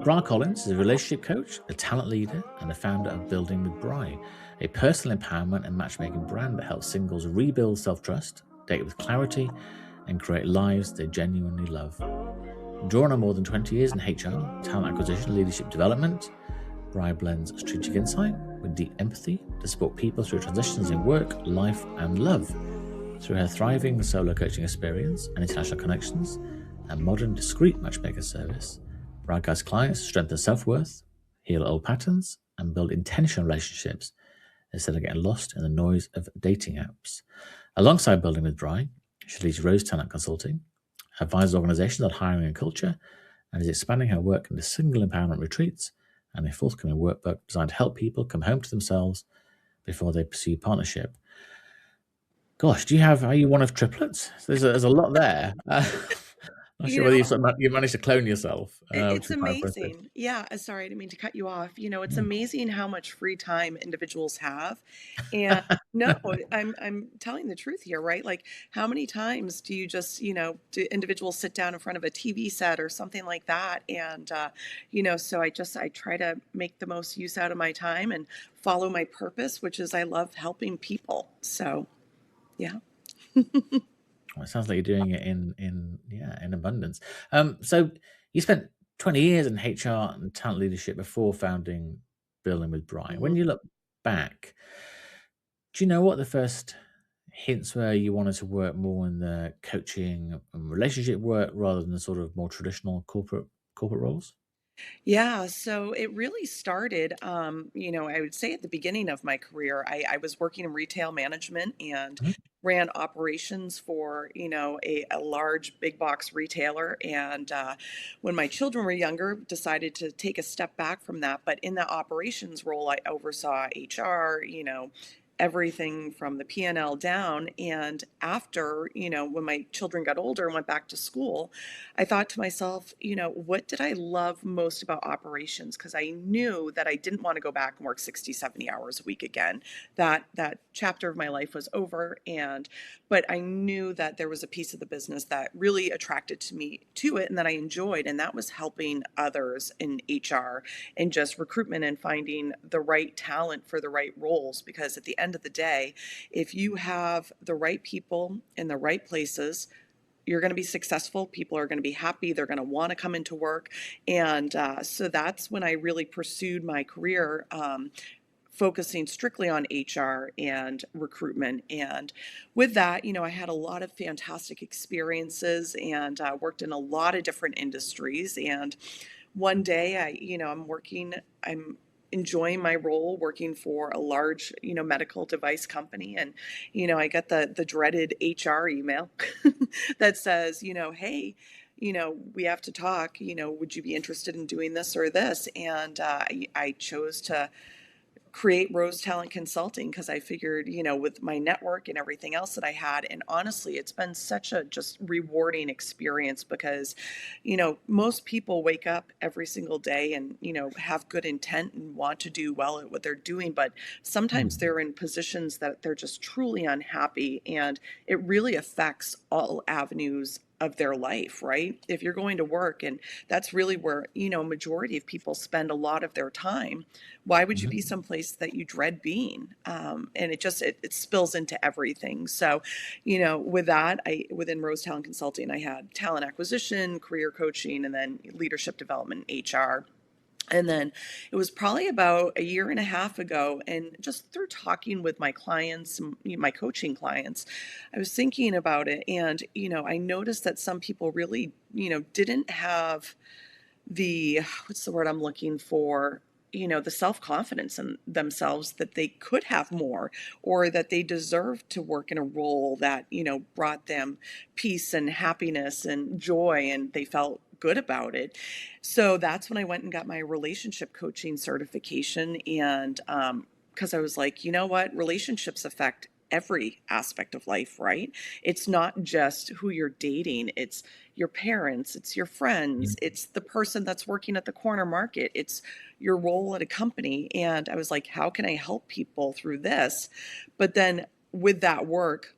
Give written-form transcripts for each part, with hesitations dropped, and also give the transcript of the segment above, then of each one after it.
Brylye Collins is a relationship coach, a talent leader, and the founder of Building with Brylye, a personal empowerment and matchmaking brand that helps singles rebuild self trust, date with clarity, and create lives they genuinely love. Drawn on more than 20 years in HR, talent acquisition, and leadership development, Brylye blends strategic insight with deep empathy to support people through transitions in work, life, and love. Through her thriving solo coaching experience and international connections and modern discreet matchmaker service, Brylye guides clients to strengthen self-worth, heal old patterns, and build intentional relationships instead of getting lost in the noise of dating apps. Alongside Building with Brylye, she leads Rose Talent Consulting, advises organizations on hiring and culture, and is expanding her work into single empowerment retreats and a forthcoming workbook designed to help people come home to themselves before they pursue partnership. Gosh, are you one of triplets? There's a lot there. Not You sure whether know, you managed to clone yourself, which it's is quite impressive. amazing. Yeah, sorry, I didn't mean to cut you off. It's Mm. amazing how much free time individuals have. And no, I'm telling the truth here, right? Like how many times do you just, do individuals sit down in front of a TV set or something like that? And so I try to make the most use out of my time and follow my purpose, which is I love helping people. So, yeah. Well, it sounds like you're doing it in abundance. So you spent 20 years in HR and talent leadership before founding Building with Brylye. When Mhm. you look back, do you know what the first hints were you wanted to work more in the coaching and relationship work rather than the sort of more traditional corporate roles? Yeah, so it really started, I would say at the beginning of my career, I was working in retail management and Mhm. ran operations for, a large big box retailer. And when my children were younger, decided to take a step back from that. But in that operations role, I oversaw HR, everything from the P&L down. And after, when my children got older and went back to school, I thought to myself, what did I love most about operations? Because I knew that I didn't want to go back and work 60, 70 hours a week again. That chapter of my life was over. But I knew that there was a piece of the business that really attracted to me to it and that I enjoyed. And that was helping others in HR and just recruitment and finding the right talent for the right roles. Because at the end of the day, if you have the right people in the right places, you're going to be successful. People are going to be happy. They're going to want to come into work. And so that's when I really pursued my career, focusing strictly on HR and recruitment. And with that, I had a lot of fantastic experiences and worked in a lot of different industries. And one day I'm enjoying my role working for a large, medical device company. And, I get the dreaded HR email that says, hey, we have to talk, would you be interested in doing this or this? And I chose to create Rose Talent Consulting because I figured, with my network and everything else that I had. And honestly, it's been such a just rewarding experience because, most people wake up every single day and, have good intent and want to do well at what they're doing. But sometimes Mm. they're in positions that they're just truly unhappy. And it really affects all avenues of their life, right? If you're going to work, and that's really where, majority of people spend a lot of their time, why would you Mhm. be someplace that you dread being? And it spills into everything. So, with that, within Rose Talent Consulting, I had talent acquisition, career coaching, and then leadership development, HR. And then it was probably about a year and a half ago, and just through talking with my clients, my coaching clients, I was thinking about it. And, I noticed that some people really, didn't have what's the word I'm looking for? The self confidence in themselves that they could have more, or that they deserved to work in a role that, brought them peace and happiness and joy, and they felt good about it. So that's when I went and got my relationship coaching certification. And because I was like, you know what? Relationships affect every aspect of life, right? It's not just who you're dating, it's your parents, it's your friends, Mhm. it's the person that's working at the corner market, it's your role at a company. And I was like, how can I help people through this? But then with that work,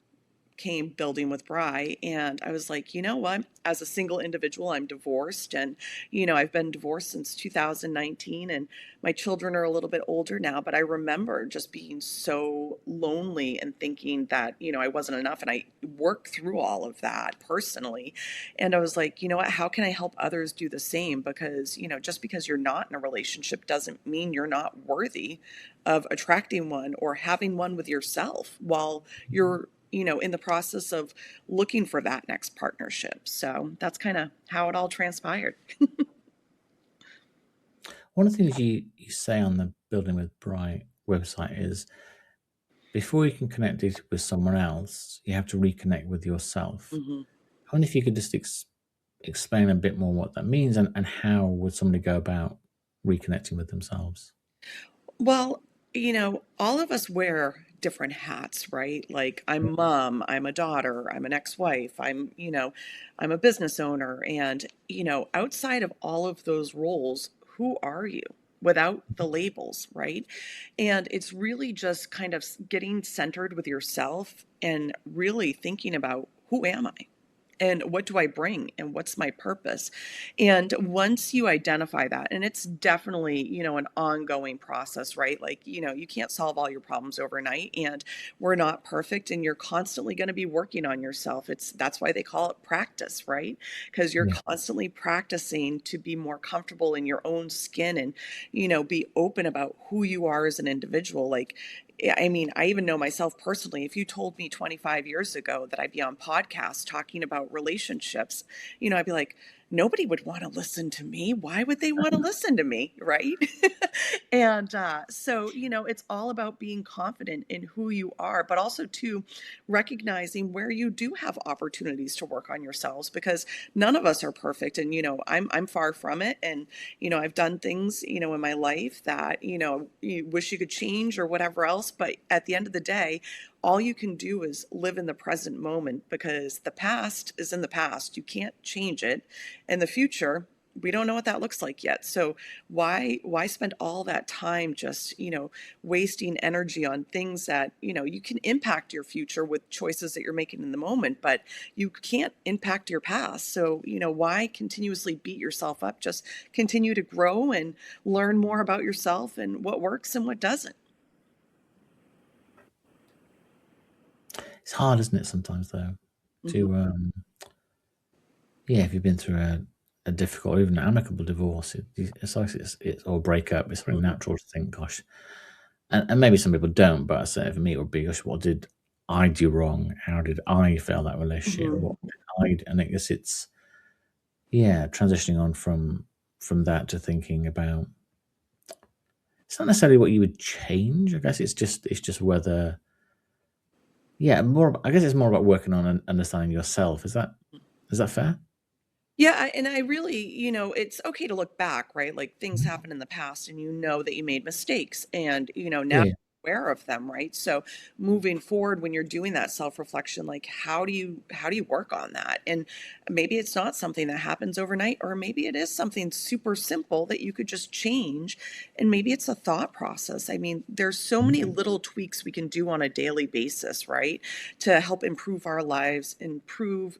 came building with Bry, and I was like, you know what? As a single individual, I'm divorced, and I've been divorced since 2019, and my children are a little bit older now, but I remember just being so lonely and thinking that, I wasn't enough, and I worked through all of that personally. And I was like, you know what? How can I help others do the same? Because, just because you're not in a relationship doesn't mean you're not worthy of attracting one or having one with yourself while you're in the process of looking for that next partnership. So that's kind of how it all transpired. One of the things you say on the Building with Brylye website is before you can connect it with someone else, you have to reconnect with yourself. Hmm. I wonder if you could just explain a bit more what that means, and how would somebody go about reconnecting with themselves? Well, all of us wear different hats, right? Like I'm mom, I'm a daughter, I'm an ex-wife, I'm a business owner. And, outside of all of those roles, who are you without the labels, right? And it's really just kind of getting centered with yourself and really thinking about who am I? And what do I bring and what's my purpose? And once you identify that, and it's definitely, an ongoing process, right? Like, you can't solve all your problems overnight, and we're not perfect, and you're constantly going to be working on yourself. That's why they call it practice, right? Because you're Yeah. constantly practicing to be more comfortable in your own skin and, be open about who you are as an individual. Like, I mean, I even know myself personally. If you told me 25 years ago that I'd be on podcasts talking about relationships, I'd be like, nobody would want to listen to me. Why would they want to listen to me? Right. And so, it's all about being confident in who you are, but also to recognizing where you do have opportunities to work on yourselves, because none of us are perfect. And, I'm far from it. And, I've done things, in my life that, you wish you could change or whatever else. But at the end of the day, all you can do is live in the present moment, because the past is in the past. You can't change it. And the future, we don't know what that looks like yet. So why spend all that time just, wasting energy on things that, you can impact your future with choices that you're making in the moment, but you can't impact your past. So, why continuously beat yourself up? Just continue to grow and learn more about yourself and what works and what doesn't. It's hard, isn't it, sometimes, though, Mhm. to yeah, if you've been through a difficult or even an amicable divorce, it's like it's or breakup. It's very Mhm. natural to think, "Gosh," and maybe some people don't, but I say for me it would be, "Gosh, what did I do wrong? How did I fail that relationship? Mhm. What did I do?" And I guess it's, yeah, transitioning on from that to thinking about, it's not necessarily what you would change. I guess it's just whether, yeah, I guess it's more about working on and understanding yourself. Is that fair? Yeah, and I really, it's okay to look back, right? Like things Mhm. happened in the past and that you made mistakes and, now Yeah. you're aware of them, right? So moving forward when you're doing that self-reflection, like how do you work on that? And maybe it's not something that happens overnight, or maybe it is something super simple that you could just change, and maybe it's a thought process. I mean, there's so many Mhm. little tweaks we can do on a daily basis, right? To help improve our lives, improve,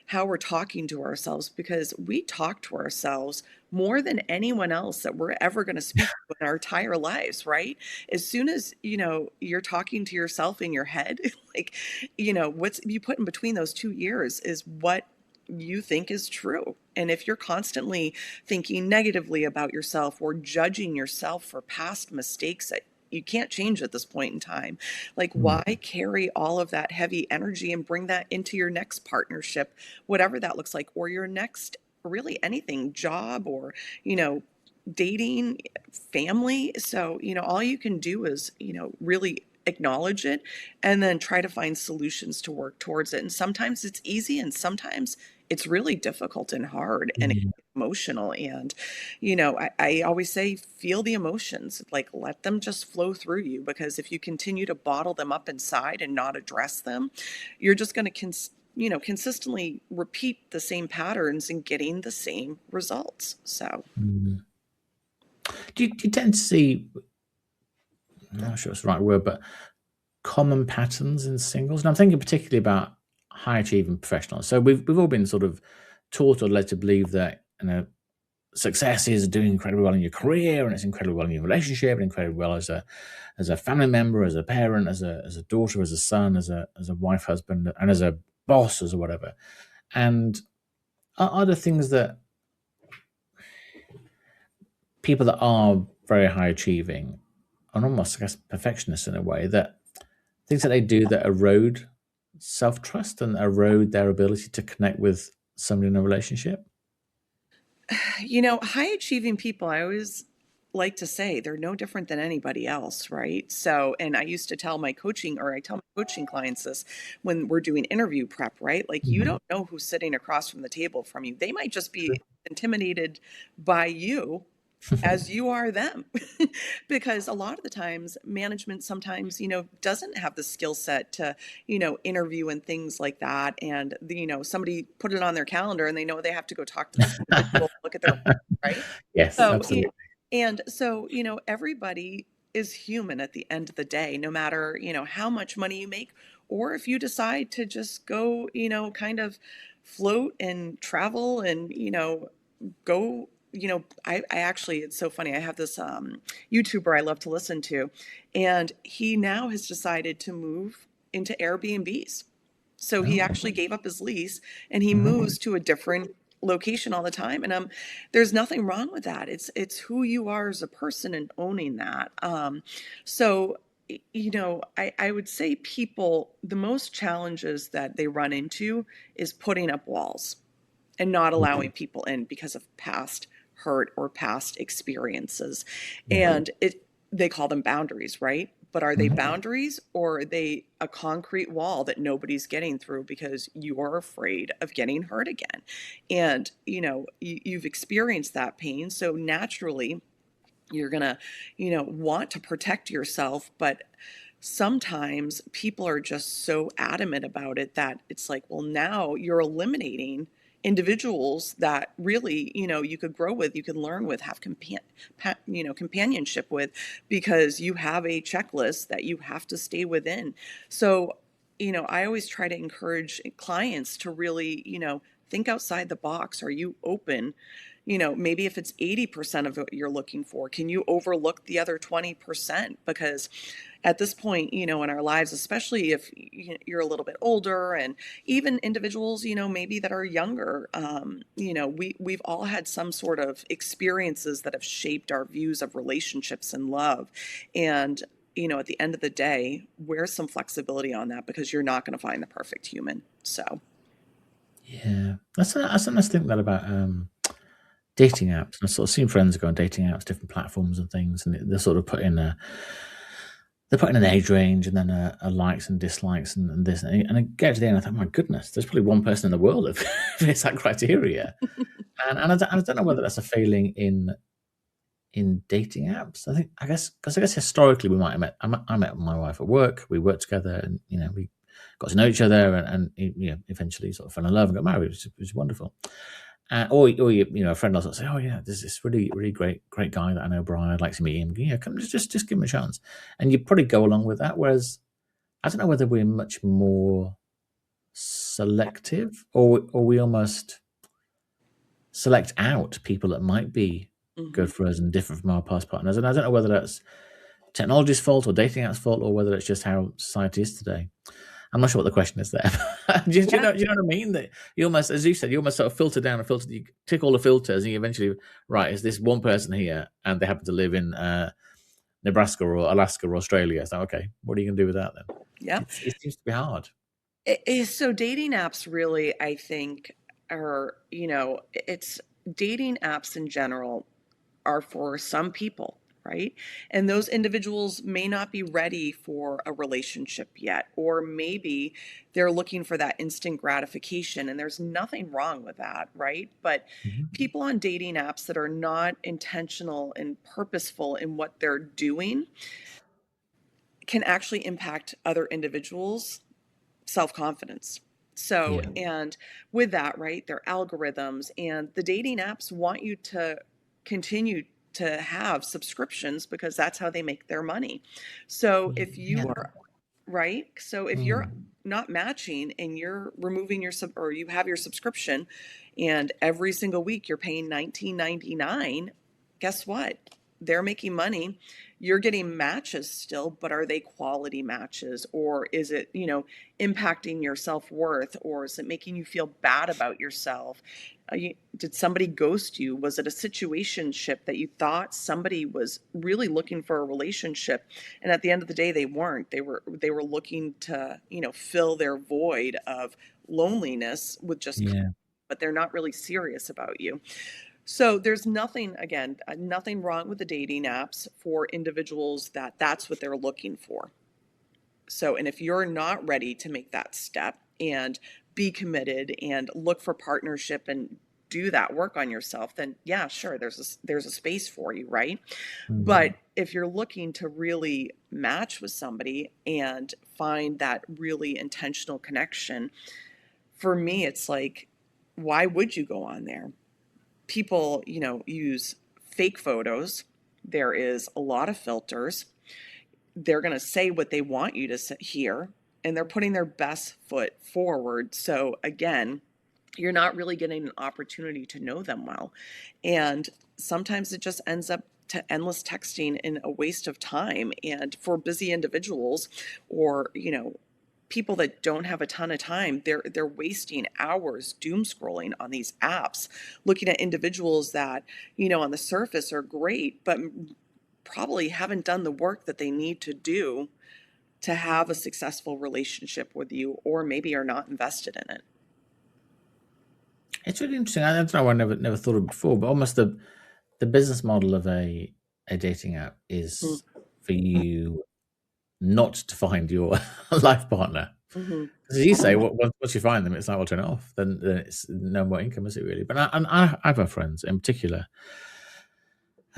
how we're talking to ourselves, because we talk to ourselves more than anyone else that we're ever going to speak to in our entire lives, right? As soon as, you're talking to yourself in your head, like, what's you put in between those 2 ears is what you think is true. And if you're constantly thinking negatively about yourself or judging yourself for past mistakes that you can't change at this point in time, like, Mm. why carry all of that heavy energy and bring that into your next partnership, whatever that looks like, or your next, really anything, job, or, you know, dating, family. So, all you can do is, really acknowledge it and then try to find solutions to work towards it. And sometimes it's easy and sometimes it's really difficult and hard and Mm. emotional. And, I always say, feel the emotions, like let them just flow through you, because if you continue to bottle them up inside and not address them, you're just going to consistently repeat the same patterns and getting the same results. So, Mm. Do you tend to see, I'm not sure it's the right word, but common patterns in singles? And I'm thinking particularly about high achieving professionals. So we've all been sort of taught or led to believe that, success is doing incredibly well in your career, and it's incredibly well in your relationship, and incredibly well as a family member, as a parent, as a daughter, as a son, as a wife, husband, and as a boss, as a whatever. And are there things that people that are very high achieving and almost, I guess, perfectionists in a way, that things that they do that erode self trust and erode their ability to connect with somebody in a relationship? High achieving people, I always like to say they're no different than anybody else, right? So, and I used to tell my coaching, or I tell my coaching clients this when we're doing interview prep, right? Like, you Mhm. don't know who's sitting across from the table from you. They might just be intimidated by you as you are them. Because a lot of the times management sometimes doesn't have the skill set to interview and things like that, and somebody put it on their calendar and they know they have to go talk to this individual, look at their right. Yes, so absolutely. and so everybody is human at the end of the day, no matter how much money you make, or if you decide to just go kind of float and travel and go. I actually, it's so funny. I have this YouTuber I love to listen to, and he now has decided to move into Airbnbs. So he Oh. actually gave up his lease and he Mhm. moves to a different location all the time. And there's nothing wrong with that. It's who you are as a person and owning that. So I would say people, the most challenges that they run into is putting up walls and not Yeah. allowing people in because of past hurt or past experiences. Yeah. And they call them boundaries, right? But are they Mhm. boundaries, or are they a concrete wall that nobody's getting through because you are afraid of getting hurt again? And you've experienced that pain, so naturally you're gonna want to protect yourself. But sometimes people are just so adamant about it that it's like, well, now you're eliminating individuals that really you could grow with, you could learn with, have companionship with, because you have a checklist that you have to stay within. So I always try to encourage clients to really think outside the box. Are you open? Maybe if it's 80% of what you're looking for, can you overlook the other 20%? Because at this point, in our lives, especially if you're a little bit older, and even individuals, maybe that are younger, we've all had some sort of experiences that have shaped our views of relationships and love. And, at the end of the day, wear some flexibility on that, because you're not going to find the perfect human. So, Yeah. I sometimes think that about dating apps. I've sort of seen friends go on dating apps, different platforms and things, and they're sort of they put in an age range and then a likes and dislikes and this. And I get to the end, I thought, my goodness, there's probably one person in the world that fits that criteria. And I don't know whether that's a failing in dating apps. I guess historically we might have met. I met my wife at work. We worked together, and we got to know each other, and eventually sort of fell in love and got married, which was wonderful. Or a friend will say, "Oh yeah, there's this really great guy that I know, Brylye. I'd like to meet him. Yeah, come just give him a chance." And you probably go along with that. Whereas I don't know whether we're much more selective, or we almost select out people that might be mhm. good for us and different from our past partners. And I don't know whether that's technology's fault or dating apps' fault, or whether it's just how society is today. I'm not sure what the question is there. Yeah. Do you know what I mean? That you almost, as you said, you almost sort of filter down and filter. You tick all the filters, and you eventually, right, is this one person here, and they happen to live in Nebraska or Alaska or Australia? So, okay, what are you going to do with that then? Yeah. It seems to be hard. So dating apps really, I think, are, it's dating apps in general are for some people, right? And those individuals may not be ready for a relationship yet, or maybe they're looking for that instant gratification, and there's nothing wrong with that, right? But Mhm. people on dating apps that are not intentional and purposeful in what they're doing can actually impact other individuals' self-confidence. So, Yeah, and with that, right, their algorithms and the dating apps want you to continue to have subscriptions, because that's how they make their money. So if yeah, you are right? So if you're Mm. not matching and you're removing your or you have your subscription and every single week you're paying 19.99, guess what? They're making money. You're getting matches still, but are they quality matches, or is it, impacting your self-worth, or is it making you feel bad about yourself? Did somebody ghost you? Was it a situationship that you thought somebody was really looking for a relationship, and at the end of the day they weren't? They were looking to, fill their void of loneliness with just, Yeah. but they're not really serious about you. So there's nothing, again, nothing wrong with the dating apps for individuals that that's what they're looking for. So, and if you're not ready to make that step and be committed and look for partnership and do that work on yourself, then yeah, sure, there's a space for you, right? Mm. But if you're looking to really match with somebody and find that really intentional connection, for me, it's like, why would you go on there? People, use fake photos. There is a lot of filters. They're going to say what they want you to hear, and they're putting their best foot forward. So again, you're not really getting an opportunity to know them well. And sometimes it just ends up to endless texting and a waste of time. And for busy individuals, or, people that don't have a ton of time, they're wasting hours doom scrolling on these apps, looking at individuals that, on the surface are great, but probably haven't done the work that they need to do to have a successful relationship with you, or maybe are not invested in it. It's really interesting. I don't know. I never thought of it before, but almost the business model of a dating app is for you not to find your life partner. Mm-hmm. As you say, once you find them, it's like, well, turn it off. Then it's no more income, is it really? But I have friends in particular,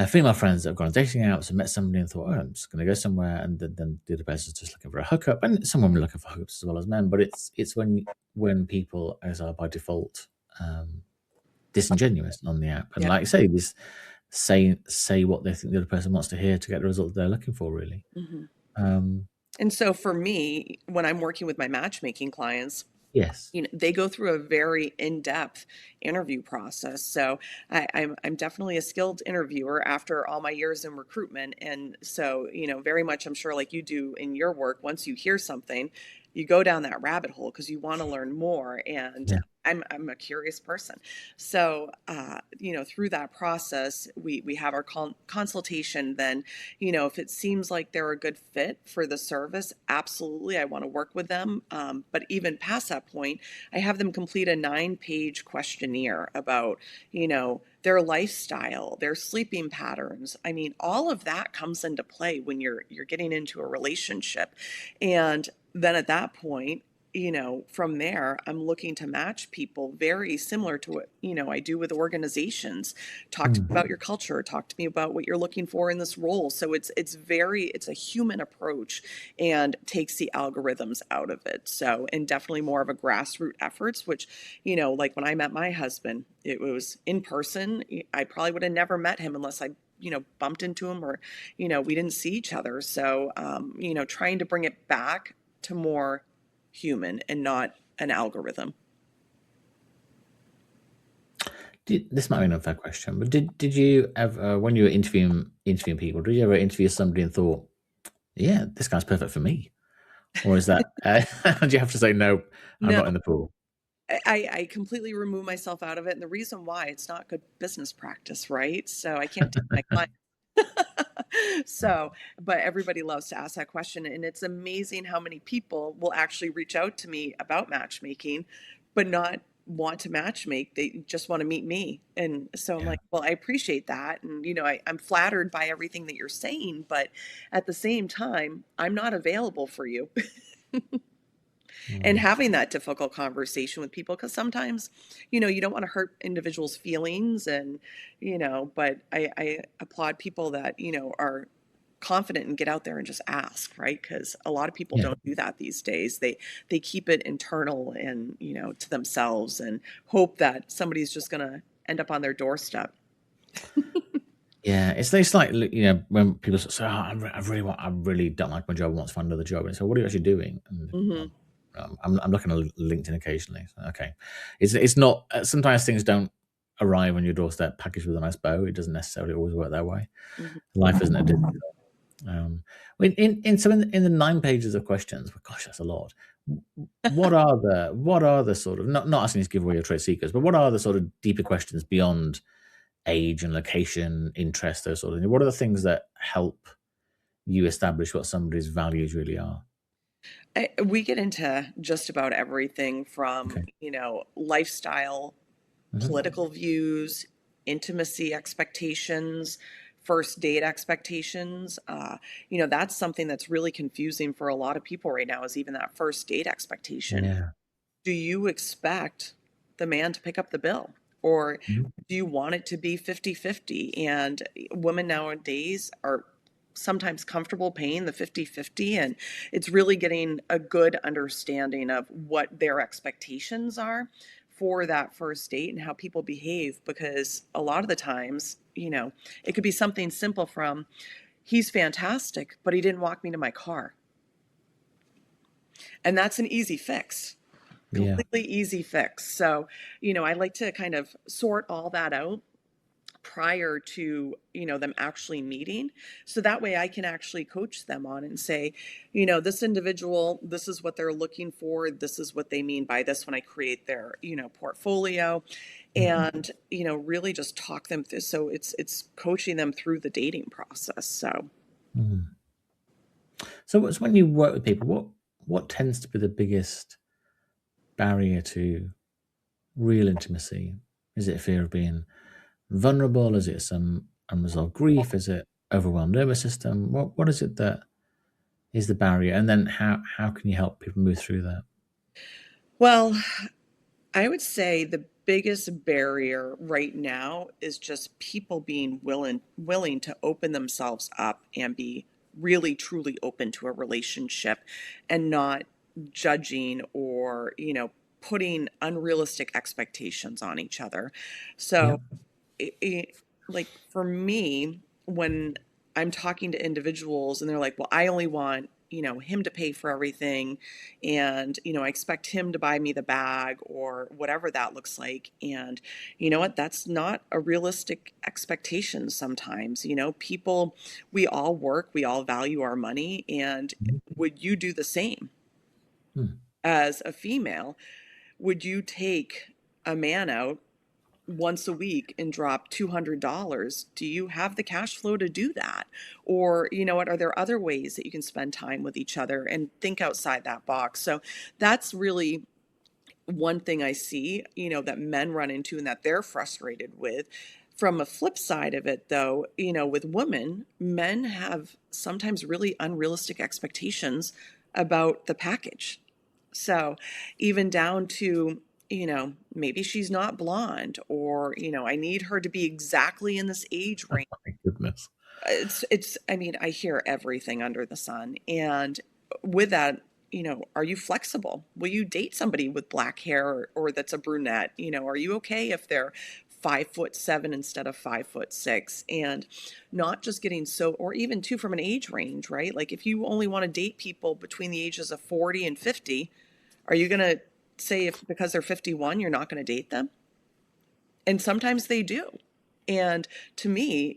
female friends that have gone on dating apps and met somebody and thought, oh, I'm just going to go somewhere, and then the other person's just looking for a hookup, and some women are looking for hookups as well as men. But it's when people, as are by default, disingenuous on the app, and Yeah. like I say, this say what they think the other person wants to hear to get the result they're looking for, really. Mm-hmm. Um, And so for me, when I'm working with my matchmaking clients, yes. they go through a very in-depth interview process. So I'm definitely a skilled interviewer after all my years in recruitment. And so, very much, I'm sure, like you do in your work, once you hear something, you go down that rabbit hole because you want to learn more. And Yeah. I'm a curious person. So, through that process, we have our consultation. Then, if it seems like they're a good fit for the service, absolutely, I want to work with them. But even past that point, I have them complete a 9-page questionnaire about, their lifestyle, their sleeping patterns. I mean, all of that comes into play when you're getting into a relationship. And then at that point, from there, I'm looking to match people very similar to what, I do with organizations. Talk to me Mm. about your culture, talk to me about what you're looking for in this role. So it's a human approach and takes the algorithms out of it. So, and definitely more of a grassroots efforts, which, like when I met my husband, it was in person. I probably would have never met him unless I bumped into him, or, we didn't see each other. So, trying to bring it back to more human and not an algorithm. This might be an unfair question, but did you ever, when you were interviewing people, did you ever interview somebody and thought, yeah, this guy's perfect for me? Or is that, do you have to say, no, I'm No, not in the pool? I completely remove myself out of it. And the reason why, it's not good business practice, right? So I can't take my client. So, but everybody loves to ask that question. And it's amazing how many people will actually reach out to me about matchmaking, but not want to matchmake. They just want to meet me. And so I'm Yeah. like, well, I appreciate that. And, I'm flattered by everything that you're saying, but at the same time, I'm not available for you. And Mm. having that difficult conversation with people, because sometimes, you don't want to hurt individuals' feelings, and, but I applaud people that, are confident and get out there and just ask, right? Because a lot of people Yeah. don't do that these days. They keep it internal and, to themselves, and hope that somebody's just going to end up on their doorstep. Yeah, it's like, when people say, "Oh, I really don't like my job. I want to find another job." And so, what are you actually doing? And Hmm. I'm looking at LinkedIn occasionally. So, okay, it's not. Sometimes things don't arrive on your doorstep packaged with a nice bow. It doesn't necessarily always work that way. Hmm. Life isn't a Disney film. In the 9 pages of questions, well, gosh, that's a lot. What are the sort of, not asking you to give away your trade secrets, but what are the sort of deeper questions beyond age and location, interest, those sort of things? What are the things that help you establish what somebody's values really are? We get into just about everything from, Okay. lifestyle, Hmm. political views, intimacy expectations, first date expectations. That's something that's really confusing for a lot of people right now, is even that first date expectation. Yeah. Do you expect the man to pick up the bill? Or Mhm. do you want it to be 50-50? And women nowadays are sometimes comfortable paying the 50-50, and it's really getting a good understanding of what their expectations are for that first date and how people behave, because a lot of the times, it could be something simple from, he's fantastic, but he didn't walk me to my car. And that's an easy fix, Yeah. completely easy fix. So, I like to kind of sort all that out prior to, them actually meeting. So that way I can actually coach them on and say, this individual, this is what they're looking for. This is what they mean by this when I create their, portfolio, Mhm. and, really just talk them through. So it's coaching them through the dating process. So, Mhm. So, when you work with people, what tends to be the biggest barrier to real intimacy? Is it fear of being vulnerable? Is it some unresolved grief? Is it overwhelmed nervous system? What is it that is the barrier? And then how can you help people move through that? well, I would say the biggest barrier right now is just people being willing to open themselves up and be really truly open to a relationship, and not judging or, putting unrealistic expectations on each other. Yeah. So it, like for me, when I'm talking to individuals and they're like, well, I only want, him to pay for everything, and, I expect him to buy me the bag or whatever that looks like. And you know what? That's not a realistic expectation sometimes. People, we all work, we all value our money. And Mhm. would you do the same Hmm. as a female? Would you take a man out once a week and drop $200? Do you have the cash flow to do that? Or, what, are there other ways that you can spend time with each other and think outside that box? So that's really one thing I see, that men run into and that they're frustrated with. From a flip side of it, though, with women, men have sometimes really unrealistic expectations about the package. So, even down to, maybe she's not blonde, or, I need her to be exactly in this age range. My goodness. I mean, I hear everything under the sun. And with that, are you flexible? Will you date somebody with black hair, or that's a brunette? Are you okay if they're 5'7" instead of 5'6"? And not just getting so, or even too, from an age range, right? Like if you only want to date people between the ages of 40 and 50, are you going to say, if because they're 51, you're not going to date them? And sometimes they do. And to me,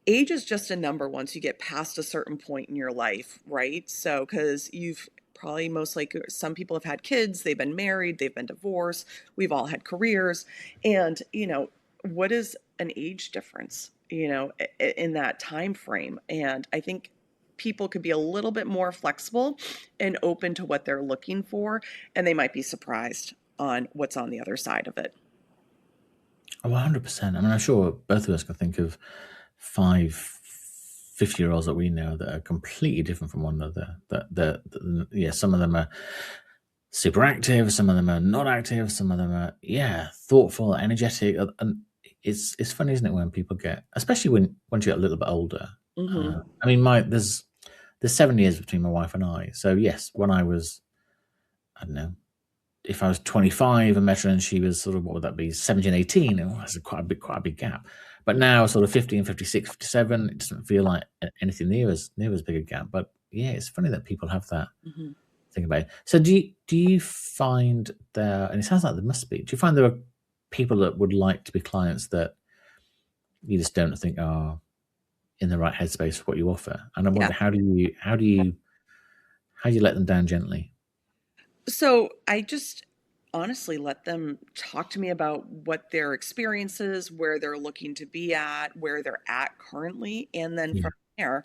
age is just a number once you get past a certain point in your life, right? So, because you've probably, most like, some people have had kids, they've been married, they've been divorced, we've all had careers. And, what is an age difference, in that time frame? And I think people could be a little bit more flexible and open to what they're looking for, and they might be surprised on what's on the other side of it. Oh, 100%. I mean, I'm sure both of us can think of 50-year-olds that we know that are completely different from one another. Yeah, some of them are super active, some of them are not active, some of them are, yeah, thoughtful, energetic. And it's funny, isn't it, when people get, especially once you get a little bit older. Hmm. I mean, there's 7 years between my wife and I. So yes, when I was, I don't know, if I was 25 and met her and she was sort of, what would that be, 17, 18? Oh, that's quite a big gap. But now, sort of 50 and 56, 57, it doesn't feel like anything near as big a gap. But yeah, it's funny that people have that Mhm. thing about it. So do you find there, and it sounds like there must be, do you find there are people that would like to be clients that you just don't think are in the right headspace for what you offer? And I Yeah. wonder, how do you let them down gently? So I just honestly let them talk to me about what their experience is, where they're looking to be at, where they're at currently, and then Yeah. from there,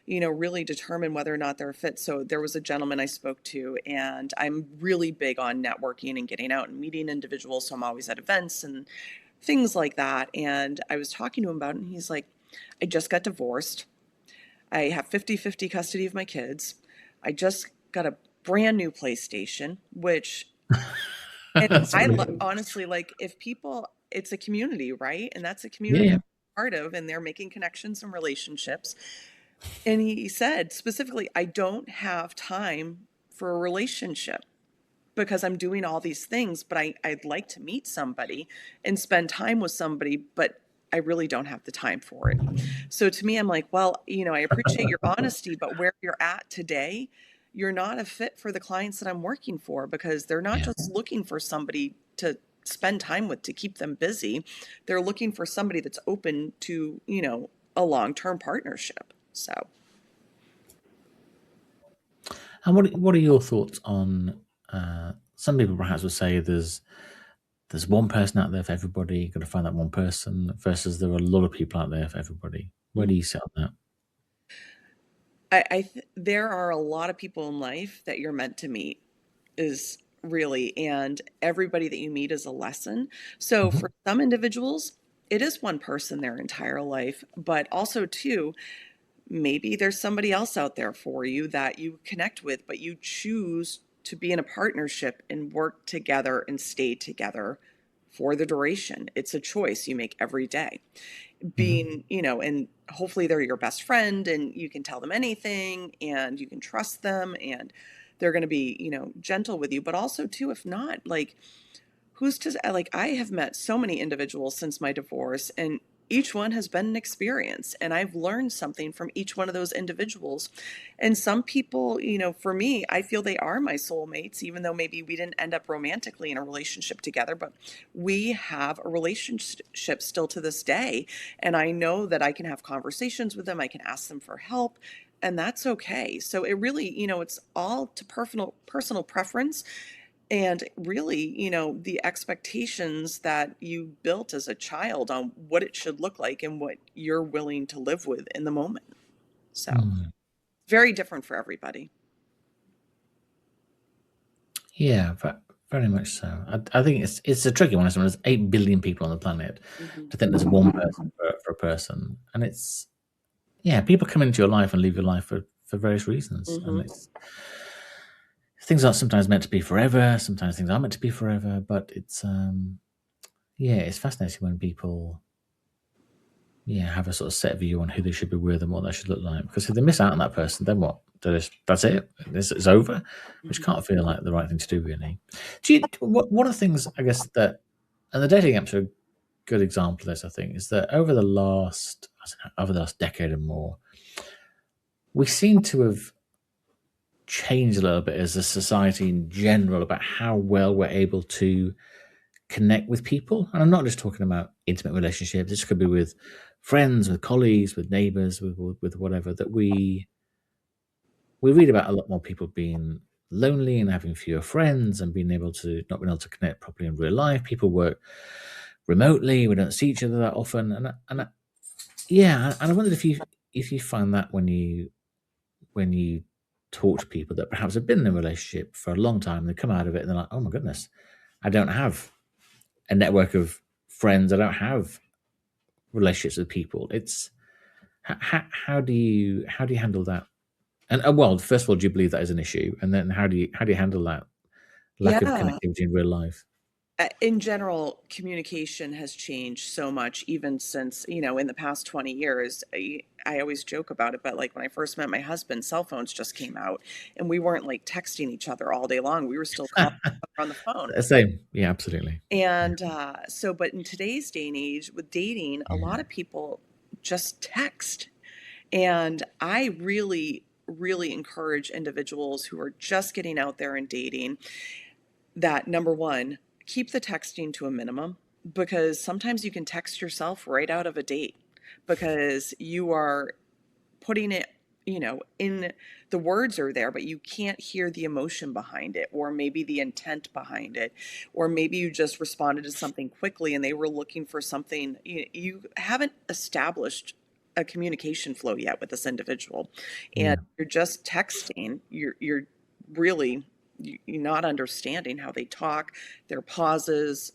really determine whether or not they're a fit. So there was a gentleman I spoke to, and I'm really big on networking and getting out and meeting individuals. So I'm always at events and things like that. And I was talking to him about it, and he's like, I just got divorced. I have 50-50 custody of my kids. I just got a brand new PlayStation, which, and That's I really cool. honestly, like, if people, it's a community, right? And that's a Yeah, community yeah. I'm part of, and they're making connections and relationships. And he said specifically, I don't have time for a relationship because I'm doing all these things, but I'd like to meet somebody and spend time with somebody, but I really don't have the time for it. So to me, I'm like, well, I appreciate your honesty, but where you're at today, you're not a fit for the clients that I'm working for because they're not Yeah. just looking for somebody to spend time with to keep them busy. They're looking for somebody that's open to, a long-term partnership. So, And what are your thoughts on some people perhaps would say there's one person out there for everybody, you've got to find that one person, versus there are a lot of people out there for everybody. Where do you sit on that? there are a lot of people in life that you're meant to meet is really, and everybody that you meet is a lesson. So Mhm. for some individuals, it is one person their entire life, but also too, maybe there's somebody else out there for you that you connect with, but you choose to be in a partnership and work together and stay together for the duration. It's a choice you make every day. Mhm. Being, and hopefully they're your best friend and you can tell them anything and you can trust them and they're going to be, gentle with you. But also, too, if not, like, who's to like, I have met so many individuals since my divorce, and each one has been an experience, and I've learned something from each one of those individuals. And some people, for me, I feel they are my soulmates, even though maybe we didn't end up romantically in a relationship together, but we have a relationship still to this day. And I know that I can have conversations with them, I can ask them for help, and that's okay. So it really, it's all to personal preference, and really, the expectations that you built as a child on what it should look like and what you're willing to live with in the moment. So, Mm. very different for everybody. Yeah, very much so. I think it's a tricky one. Isn't it? There's 8 billion people on the planet. Hmm. To think there's one person for a person, and it's yeah, people come into your life and leave your life for various reasons, and Hmm. it's things are sometimes meant to be forever. Sometimes things are meant to be forever, but it's yeah, it's fascinating when people yeah have a sort of set view on who they should be with and what that should look like. Because if they miss out on that person, then what? That's it. It's over, which Hmm. can't feel like the right thing to do, really. What are the things I guess that and the dating apps are a good example of this. I think is that over the last decade and more, we seem to have changed a little bit as a society in general about how well we're able to connect with people. And I'm not just talking about intimate relationships. This could be with friends, with colleagues, with neighbors, with whatever. That we read about a lot more people being lonely and having fewer friends and being able to not being able to connect properly in real life. People work remotely. We don't see each other that often. Yeah, and I wondered if you find that when you talk to people that perhaps have been in a relationship for a long time, they come out of it and they're like, oh my goodness, I don't have a network of friends. I don't have relationships with people. It's how do you handle that? And well, first of all, do you believe that is an issue? And then how do you handle that lack of Yeah. connectivity in real life? In general, communication has changed so much, even since, in the past 20 years. I always joke about it, but like when I first met my husband, cell phones just came out and we weren't like texting each other all day long. We were still calling each other on the phone. Same. Yeah, absolutely. And but in today's day and age with dating, a lot Mm. of people just text. And I really, really encourage individuals who are just getting out there and dating that, number one, keep the texting to a minimum, because sometimes you can text yourself right out of a date because you are putting it, in, the words are there, but you can't hear the emotion behind it, or maybe the intent behind it, or maybe you just responded to something quickly and they were looking for something. You haven't established a communication flow yet with this individual, and Yeah. you're just texting. You're really, you're not understanding how they talk, their pauses,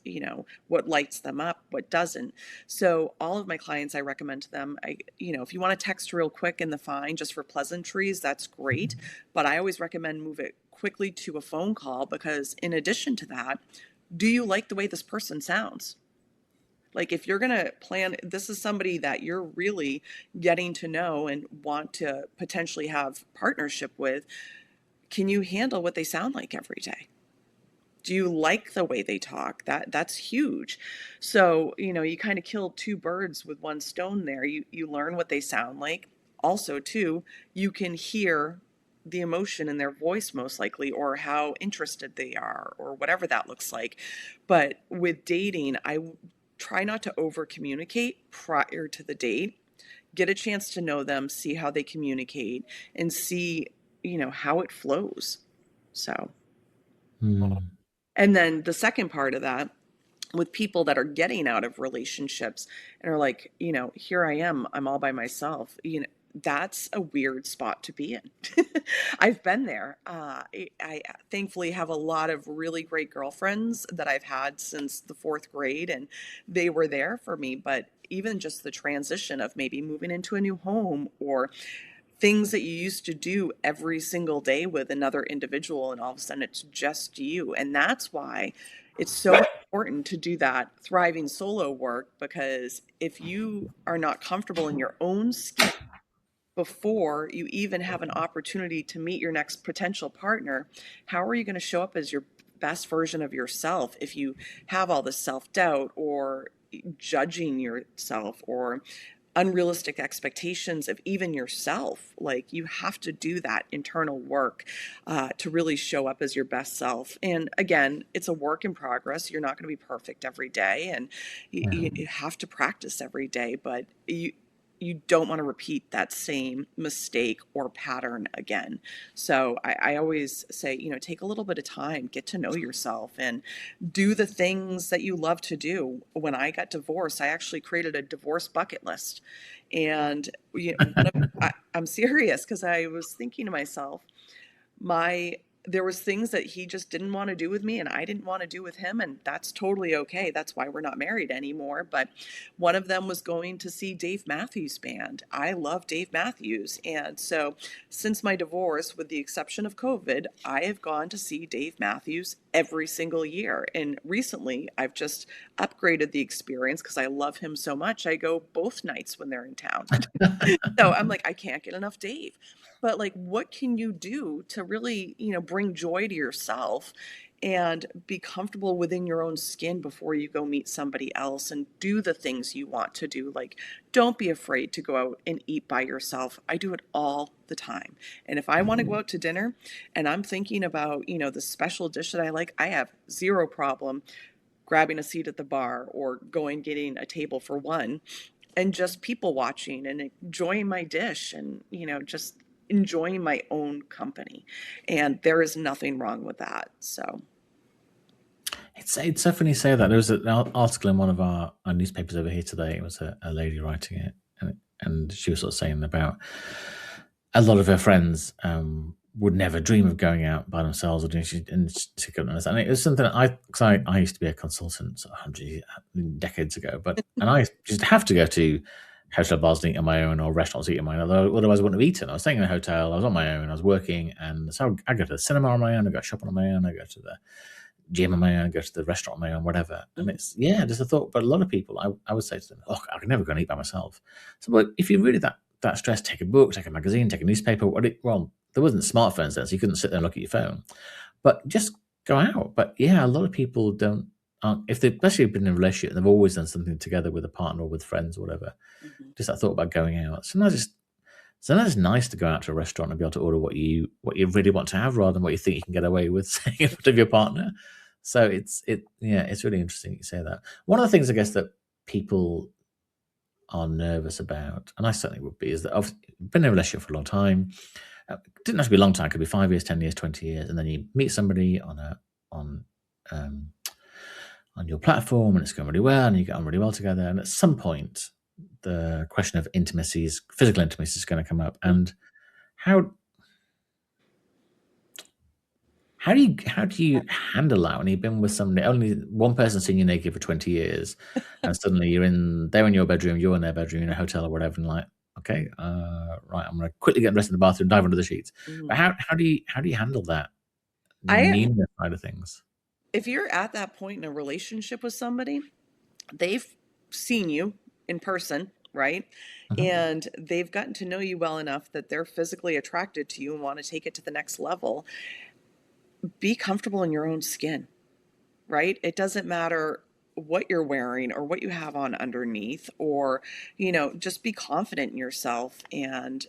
what lights them up, what doesn't. So all of my clients, I recommend to them, if you want to text real quick in the fine just for pleasantries, that's great. But I always recommend move it quickly to a phone call, because in addition to that, do you like the way this person sounds? Like if you're going to plan, this is somebody that you're really getting to know and want to potentially have partnership with. Can you handle what they sound like every day? Do you like the way they talk? That's huge. So, you kind of kill two birds with one stone there. You learn what they sound like. Also, too, you can hear the emotion in their voice most likely, or how interested they are, or whatever that looks like. But with dating, try not to over communicate prior to the date. Get a chance to know them, see how they communicate, and see, how it flows. So, Mm. and then the second part of that, with people that are getting out of relationships and are like, here I am, I'm all by myself, that's a weird spot to be in. I've been there. I thankfully have a lot of really great girlfriends that I've had since the fourth grade, and they were there for me. But even just the transition of maybe moving into a new home, or things that you used to do every single day with another individual, and all of a sudden it's just you. And that's why it's so important to do that thriving solo work, because if you are not comfortable in your own skin before you even have an opportunity to meet your next potential partner, how are you going to show up as your best version of yourself if you have all this self-doubt, or judging yourself, or unrealistic expectations of even yourself? Like, you have to do that internal work to really show up as your best self. And again, it's a work in progress. You're not going to be perfect every day, and Yeah. you have to practice every day, but you don't want to repeat that same mistake or pattern again. So I always say, take a little bit of time, get to know yourself, and do the things that you love to do. When I got divorced, I actually created a divorce bucket list. And I'm serious, because I was thinking to myself, there was things that he just didn't want to do with me and I didn't want to do with him, and that's totally okay. That's why we're not married anymore. But one of them was going to see Dave Matthews Band. I love Dave Matthews, and so since my divorce, with the exception of COVID, I have gone to see Dave Matthews every single year. And recently I've just upgraded the experience because I love him so much. I go both nights when they're in town. So I'm like, I can't get enough Dave. But like, what can you do to really, bring joy to yourself and be comfortable within your own skin before you go meet somebody else and do the things you want to do? Like, don't be afraid to go out and eat by yourself. I do it all the time. And if I want to go out to dinner and I'm thinking about, the special dish that I like, I have zero problem grabbing a seat at the bar, or going getting a table for one, and just people watching and enjoying my dish, and just enjoying my own company. And there is nothing wrong with that. So It's so funny you say that. There was an article in one of our newspapers over here today. It was a lady writing it, and she was sort of saying about a lot of her friends would never dream of going out by themselves or doing shit, and she couldn't understand. And it was something I used to be a consultant 100 decades ago, and I just have to go to hotel bars and eat on my own, or restaurants eat on my own. Otherwise, I wouldn't have eaten. I was staying in a hotel. I was on my own. I was working, and so I go to the cinema on my own. I go shopping on my own. I go to the gym on my own, go to the restaurant on my own, whatever. And Mhm. it's, yeah, just a thought. But a lot of people, I would say to them, oh, I can never go and eat by myself. So, but if you're really that stressed, take a book, take a magazine, take a newspaper. Well, there wasn't smartphones then, so you couldn't sit there and look at your phone. But just go out. But yeah, a lot of people don't. If they've especially been in a relationship, they've always done something together with a partner or with friends or whatever. Mhm. Just that thought about going out. Sometimes it's nice to go out to a restaurant and be able to order what you really want to have rather than what you think you can get away with saying in front of your partner. So it's really interesting you say that. One of the things I guess that people are nervous about, and I certainly would be, is that I've been in a relationship for a long time. It didn't have to be a long time; it could be 5 years, 10 years, 20 years, and then you meet somebody on um, on your platform, and it's going really well, and you get on really well together. And at some point, the question of physical intimacy, is going to come up. And how how do you handle that when you've been with somebody, only one person seeing you naked for 20 years, and suddenly they're in your bedroom, you're in their bedroom, in a hotel or whatever, and like, okay, right, I'm gonna quickly get dressed in the bathroom, dive under the sheets. But Mhm. how do you handle that I newness side of things? If you're at that point in a relationship with somebody, they've seen you in person, right? Mhm. And they've gotten to know you well enough that they're physically attracted to you and want to take it to the next level. Be comfortable in your own skin, right? It doesn't matter what you're wearing or what you have on underneath, or, just be confident in yourself and,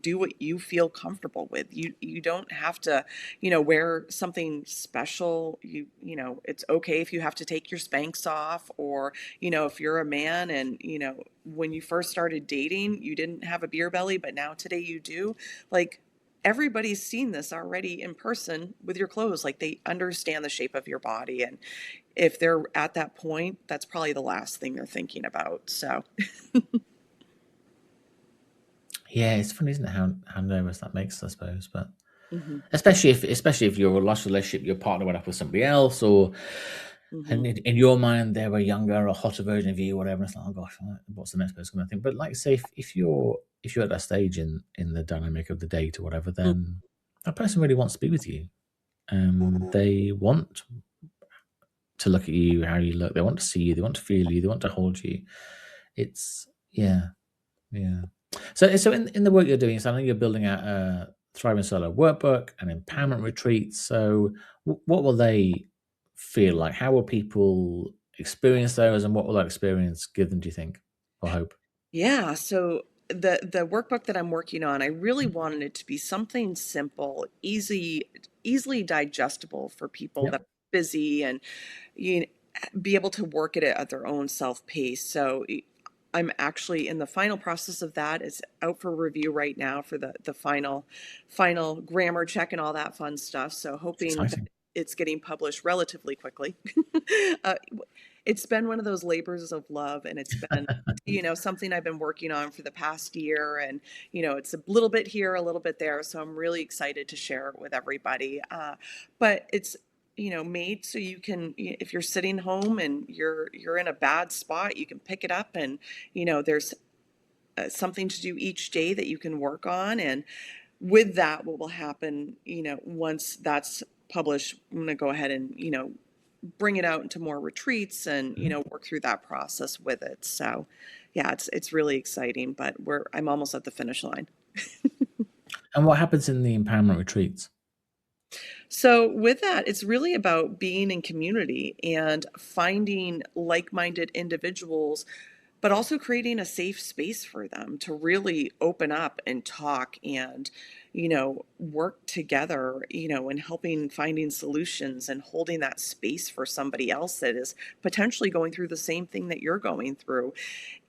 do what you feel comfortable with. You don't have to, wear something special. It's okay if you have to take your Spanx off, or, if you're a man and, when you first started dating, you didn't have a beer belly, but now today you do. Like, everybody's seen this already in person with your clothes. Like, they understand the shape of your body, and if they're at that point, that's probably the last thing they're thinking about. So, Yeah, it's funny, isn't it, how nervous that makes, I suppose. But mhm, especially if your last relationship, your partner went off with somebody else, or mhm. and in your mind they were younger or hotter version of you, or whatever. It's like, oh gosh, what's the next person going to think? But like, say, if you're at that stage in the dynamic of the date or whatever, Mm. then that person really wants to be with you. They want to look at you, how you look. They want to see you. They want to feel you. They want to hold you. It's yeah, yeah. So in the work you're doing, so I know you're building out a Thriving Solo workbook and empowerment retreats. So what will they feel like? How will people experience those, and what will that experience give them, do you think, or hope? Yeah, so the workbook that I'm working on, I really wanted it to be something simple, easily digestible for people Yep. that are busy, and you be able to work at their own self pace. So I'm actually in the final process of that. It's out for review right now for the final grammar check and all that fun stuff. So It's hoping that exciting. it's getting published relatively quickly. uh, it's been one of those labors of love, and it's been, something I've been working on for the past year, and it's a little bit here, a little bit there. So I'm really excited to share it with everybody. But it's, made so you can, if you're sitting home and you're in a bad spot, you can pick it up, and there's something to do each day that you can work on. And with that, what will happen, once that's published, I'm going to go ahead and bring it out into more retreats, and Mhm. work through that process with it. So yeah, it's really exciting, but I'm almost at the finish line. And what happens in the empowerment retreats? So, with that, it's really about being in community and finding like minded individuals, but also creating a safe space for them to really open up and talk and, work together, and helping finding solutions and holding that space for somebody else that is potentially going through the same thing that you're going through.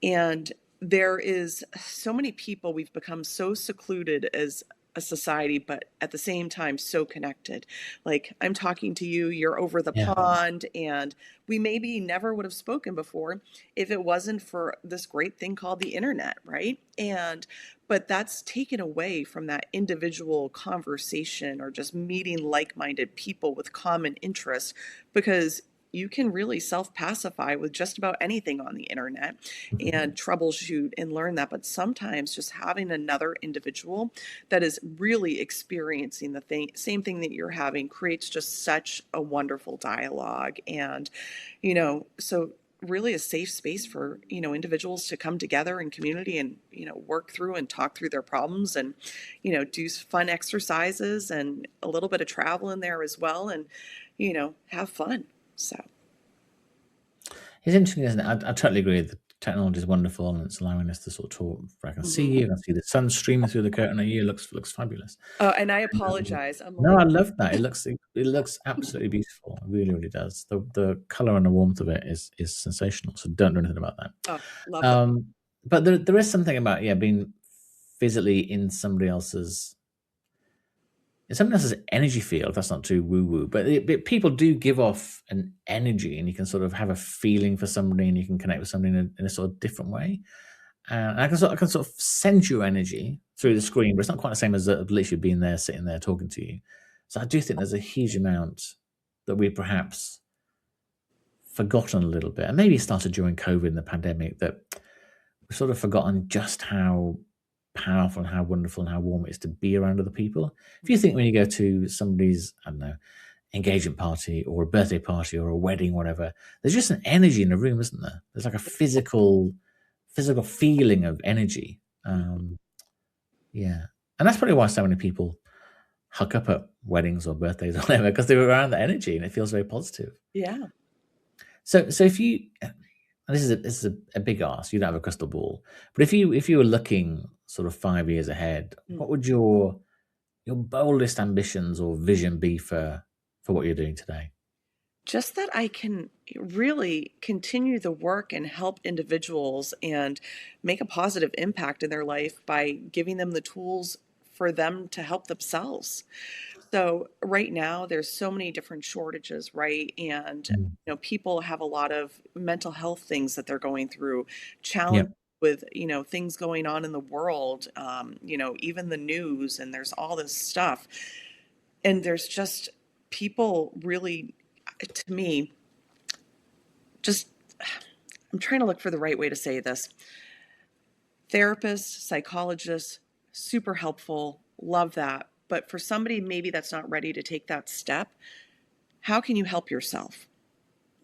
And there is so many people, we've become so secluded as a society, but at the same time so connected. Like, I'm talking to you, you're over the Yeah. pond, and we maybe never would have spoken before if it wasn't for this great thing called the internet, right? And but that's taken away from that individual conversation or just meeting like-minded people with common interests, because you can really self-pacify with just about anything on the internet and troubleshoot and learn that. But sometimes just having another individual that is really experiencing the same thing that you're having creates just such a wonderful dialogue. And, so really a safe space for, individuals to come together in community and, work through and talk through their problems and, do fun exercises and a little bit of travel in there as well. And, have fun. So, It's interesting, isn't it? I totally agree. The technology is wonderful, and it's allowing us to sort of talk. I can see mhm. you. I can see the sun streaming through the curtain at you. Looks fabulous. Oh, and I Um, apologize. I'm no, like, I love that. It looks absolutely beautiful. It really, really does. The color and the warmth of it is sensational. So don't do anything about that. oh, love that. Um, but there is something about being physically in somebody else's energy field. That's not too woo woo, but people do give off an energy, and you can sort of have a feeling for somebody, and you can connect with somebody in a sort of different way. And I can sort of send you energy through the screen, but it's not quite the same as literally being there, sitting there, talking to you. So I do think there's a huge amount that we perhaps forgotten a little bit, and maybe it started during COVID and the pandemic, that we've sort of forgotten just how powerful and how wonderful and how warm it is to be around other people. If you think when you go to somebody's, I don't know, engagement party or a birthday party or a wedding, whatever, there's just an energy in the room, isn't there? There's like a physical feeling of energy. Yeah. And that's probably why so many people hook up at weddings or birthdays or whatever, because they're around that energy and it feels very positive. Yeah. So if you, and this is a big ask, you don't have a crystal ball, but if you were looking sort of 5 years ahead, Mm. what would your boldest ambitions or vision be for what you're doing today? Just that I can really continue the work and help individuals and make a positive impact in their life by giving them the tools for them to help themselves. So right now there's so many different shortages, right? And Mm. people have a lot of mental health things that they're going through, Yeah. challenge with, things going on in the world, even the news, and there's all this stuff. And there's just people really, to me, just I'm trying to look for the right way to say this. Therapists, psychologists, super helpful, love that. But for somebody maybe that's not ready to take that step, how can you help yourself?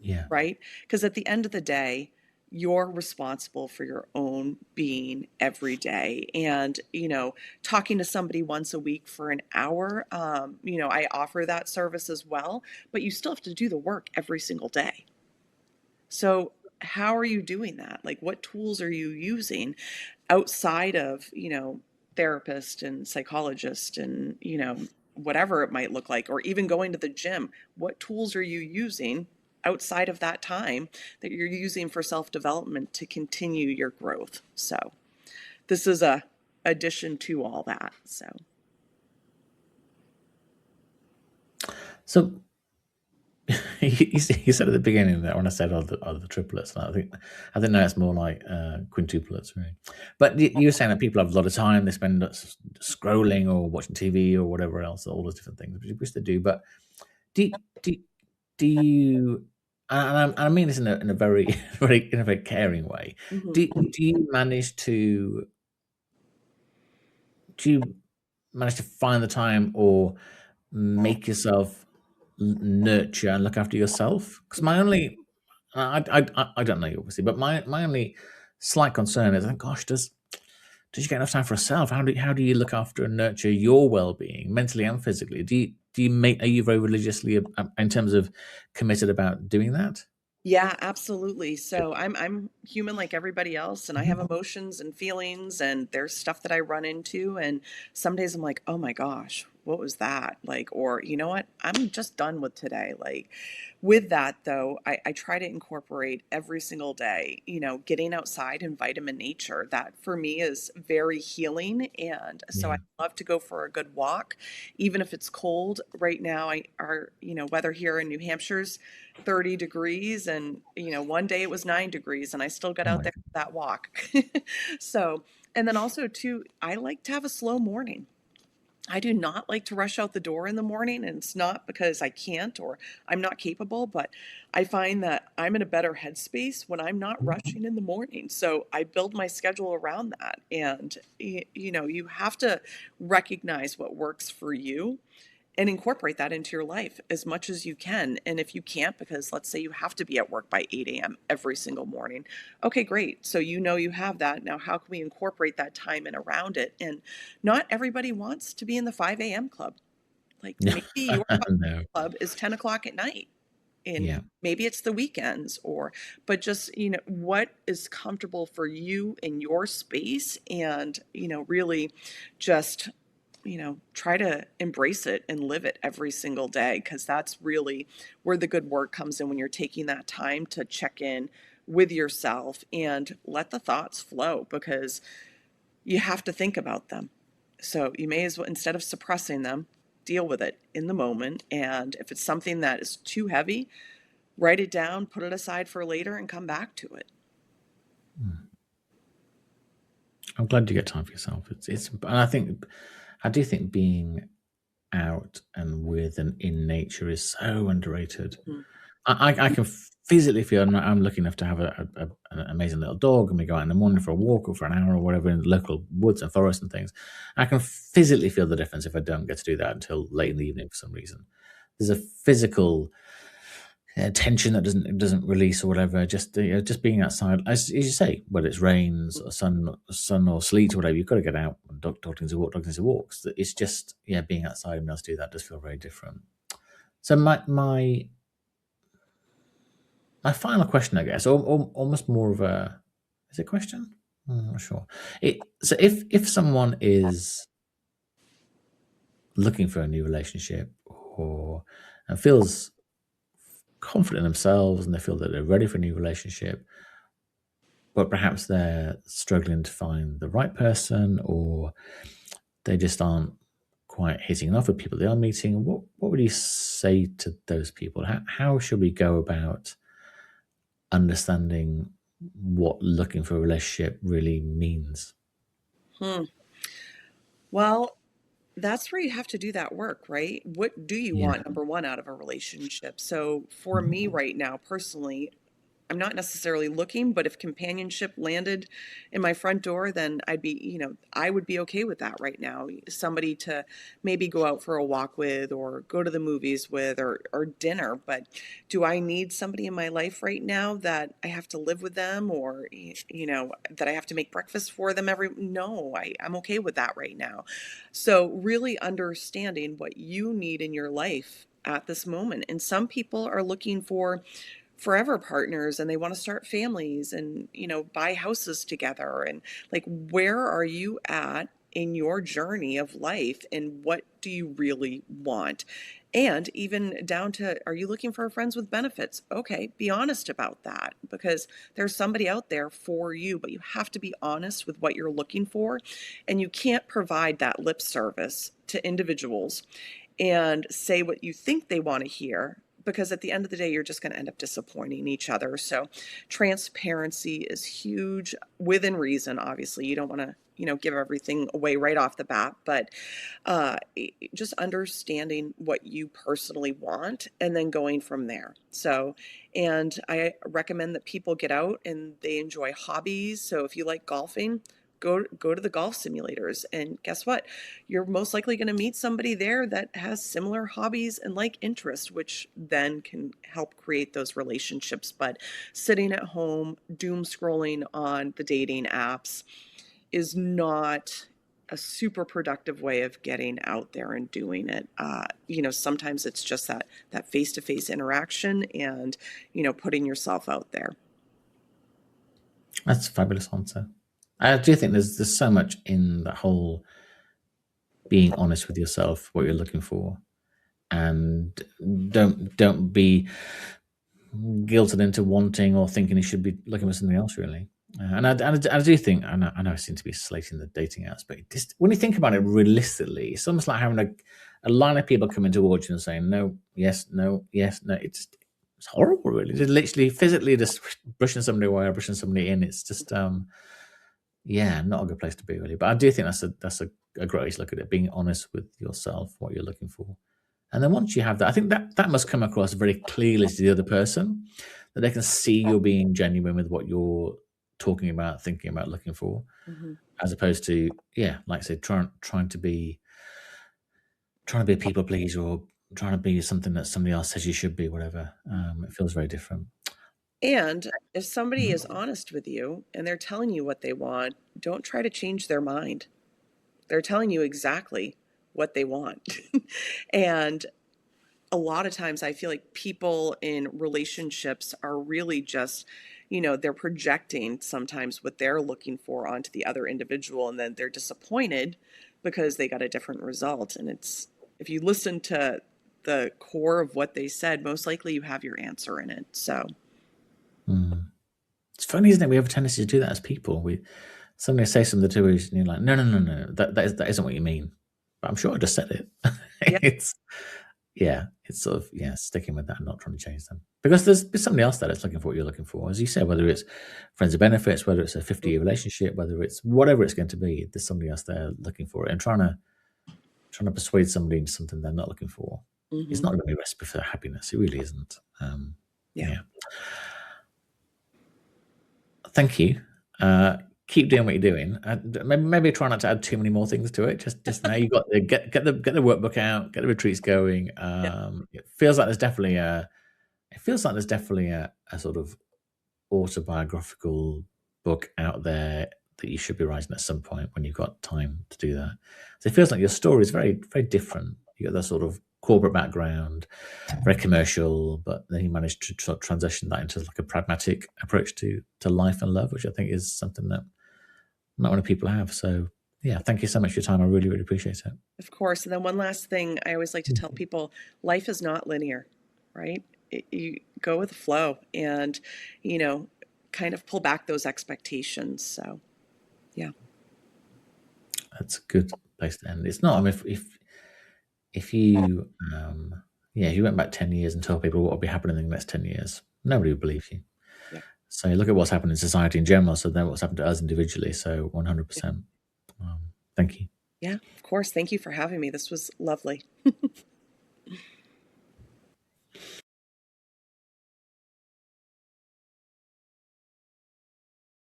Yeah. Right? Because at the end of the day, you're responsible for your own being every day. And, talking to somebody once a week for an hour, I offer that service as well, but you still have to do the work every single day. So, how are you doing that? Like, what tools are you using outside of, therapist and psychologist and, whatever it might look like, or even going to the gym? What tools are you using outside of that time that you're using for self development to continue your growth? So, this is a addition to all that. So, So you said at the beginning that when I said other triplets, and I think now it's more like quintuplets, really. But you were saying that people have a lot of time; they spend scrolling or watching TV or whatever else, all those different things, which they do. But do do do you? And I mean this in a very very caring way. mhm. Do you manage to do you manage to find the time or make yourself nurture and look after yourself? Because my only, I don't know you obviously, but my only slight concern is, gosh, does you get enough time for yourself? How do you look after and nurture your well being, mentally and physically? Are you very religiously in terms of committed about doing that? Yeah, absolutely. Good. So I'm human like everybody else, and I have Mhm. emotions and feelings, and there's stuff that I run into, and some days I'm like, "Oh my gosh, what was that?" Like, or you know what? I'm just done with today. Like, with that though, I try to incorporate every single day, getting outside and vitamin nature. That for me is very healing. And so I Yeah. love to go for a good walk, even if it's cold. Right now, our weather here in New Hampshire's 30 degrees, and one day it was 9 degrees, and I still got Oh out my there for that walk. So, and then also too, I like to have a slow morning. I do not like to rush out the door in the morning, and it's not because I can't or I'm not capable, but I find that I'm in a better headspace when I'm not rushing in the morning. So I build my schedule around that. And, you have to recognize what works for you and incorporate that into your life as much as you can. And if you can't, because let's say you have to be at work by 8 a.m. every single morning, okay, great. So you have that. Now, how can we incorporate that time in around it? And not everybody wants to be in the 5 a.m. club. Like maybe your No. club is 10 o'clock at night. And Yeah. maybe it's the weekends but just, what is comfortable for you in your space and, really just try to embrace it and live it every single day because that's really where the good work comes in when you're taking that time to check in with yourself and let the thoughts flow because you have to think about them. So you may as well, instead of suppressing them, deal with it in the moment. And if it's something that is too heavy, write it down, put it aside for later, and come back to it. I'm glad you get time for yourself. And I do think being out and with and in nature is so underrated. Mhm. I can physically feel I'm lucky enough to have an amazing little dog, and we go out in the morning for a walk or for an hour or whatever in local woods and forests and things. I can physically feel the difference if I don't get to do that until late in the evening for some reason. There's a physical tension that doesn't release or whatever. Just being outside, as you say, whether it's rains or sun or sleet or whatever, you've got to get out. Dog needs a walk. Dog needs a walk. So it's just being outside and being able to do that does feel very different. So my final question, I guess, or almost more of a is it a question? I'm not sure. So if someone is looking for a new relationship and feels confident in themselves and they feel that they're ready for a new relationship, but perhaps they're struggling to find the right person or they just aren't quite hitting enough with people they are meeting, what would you say to those people? How should we go about understanding what looking for a relationship really means? Hmm. Well, that's where you have to do that work, right? What do you Yeah. want, number one, out of a relationship? So for me Mhm. right now, personally, I'm not necessarily looking, but if companionship landed in my front door, then I would be okay with that right now. Somebody to maybe go out for a walk with or go to the movies with or dinner. But do I need somebody in my life right now that I have to live with them or, that I have to make breakfast for them no, I'm okay with that right now. So really understanding what you need in your life at this moment. And some people are looking for forever partners and they want to start families and buy houses together and like where are you at in your journey of life and what do you really want, and even down to are you looking for friends with benefits? Okay, be honest about that because there's somebody out there for you, but you have to be honest with what you're looking for, and you can't provide that lip service to individuals and say what you think they want to hear because at the end of the day you're just going to end up disappointing each other. So transparency is huge within reason. Obviously you don't want to give everything away right off the bat, but just understanding what you personally want and then going from there. So, and I recommend that people get out and they enjoy hobbies. So if you like golfing, go to the golf simulators, and guess what, you're most likely going to meet somebody there that has similar hobbies and like interests, which then can help create those relationships. But sitting at home doom scrolling on the dating apps is not a super productive way of getting out there and doing it. Sometimes it's just that face-to-face interaction and putting yourself out there. That's a fabulous answer. I do think there's so much in the whole being honest with yourself, what you're looking for, and don't be guilted into wanting or thinking you should be looking for something else, really. I do think, I know I seem to be slating the dating apps, but just, when you think about it realistically, it's almost like having a line of people coming towards you and saying, no, yes, no, yes, no. It's horrible, really. Just literally physically just brushing somebody away or brushing somebody in. It's just, not a good place to be, really. But I do think that's a a great way to look at it, being honest with yourself, what you're looking for. And then once you have that, I think that must come across very clearly to the other person, that they can see you're being genuine with what you're talking about, thinking about, looking for, as opposed to, like I said, trying to be a people pleaser, or trying to be something that somebody else says you should be, whatever. It feels very different. And if somebody is honest with you and they're telling you what they want, don't try to change their mind. They're telling you exactly what they want. And a lot of times I feel like people in relationships are really just, they're projecting sometimes what they're looking for onto the other individual, and then they're disappointed because they got a different result. And if you listen to the core of what they said, most likely you have your answer in it. So it's funny, isn't it? We have a tendency to do that as people. Somebody say something to us, and you're like, no, that isn't what you mean. But I'm sure I just said it. Yeah. It's sort of sticking with that and not trying to change them, because there's somebody else there that's looking for what you're looking for, as you said, whether it's friends of benefits, whether it's a 50-year relationship, whether it's whatever it's going to be. There's somebody else there looking for it, and trying to persuade somebody into something they're not looking for. It's not going to be a recipe for happiness. It really isn't. Thank you. Keep doing what you're doing. Maybe try not to add too many more things to it. Just now you got to get the workbook out, get the retreats going. It feels like there's definitely a sort of autobiographical book out there that you should be writing at some point when you've got time to do that. So it feels like your story is very, very different. You got that sort of corporate background, very commercial, but then you managed to transition that into like a pragmatic approach to life and love, which I think is something that not many people have. So thank you so much for your time. I really, really appreciate it. Of course. And then one last thing I always like to tell people, life is not linear, right? You go with the flow and, kind of pull back those expectations. So, that's a good place to end. It's not, I mean, if you if you went back 10 years and told people what will be happening in the next 10 years, nobody would believe you. So look at what's happened in society in general, so then what's happened to us individually. So 100%. Thank you. Yeah, of course. Thank you for having me. This was lovely.